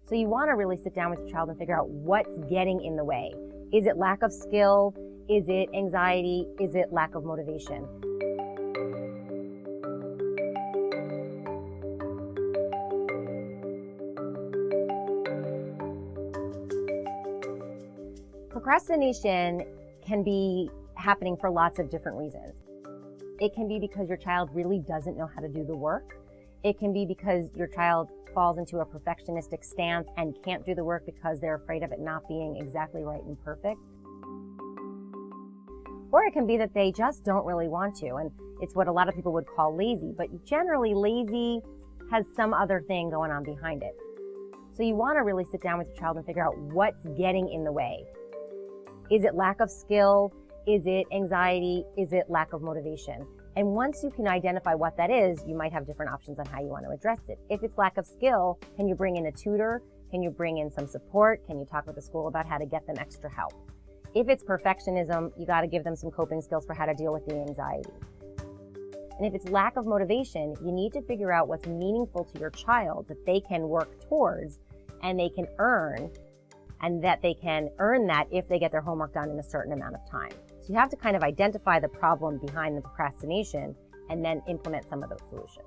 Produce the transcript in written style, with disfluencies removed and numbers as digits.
So you want to really sit down with your child and figure out what's getting in the way. Is it lack of skill? Is it anxiety? Is it lack of motivation? Procrastination can be happening for lots of different reasons. It can be because your child really doesn't know how to do the work. It can be because your child falls into a perfectionistic stance and can't do the work because they're afraid of it not being exactly right and perfect. Or it can be that they just don't really want to, and it's what a lot of people would call lazy, but generally lazy has some other thing going on behind it. So you want to really sit down with your child and figure out what's getting in the way. Is it lack of skill? Is it anxiety? Is it lack of motivation? And once you can identify what that is, you might have different options on how you want to address it. If it's lack of skill, can you bring in a tutor? Can you bring in some support? Can you talk with the school about how to get them extra help? If it's perfectionism, you got to give them some coping skills for how to deal with the anxiety. And if it's lack of motivation, you need to figure out what's meaningful to your child that they can work towards and they can earn, and that they can earn that if they get their homework done in a certain amount of time. So you have to kind of identify the problem behind the procrastination and then implement some of those solutions.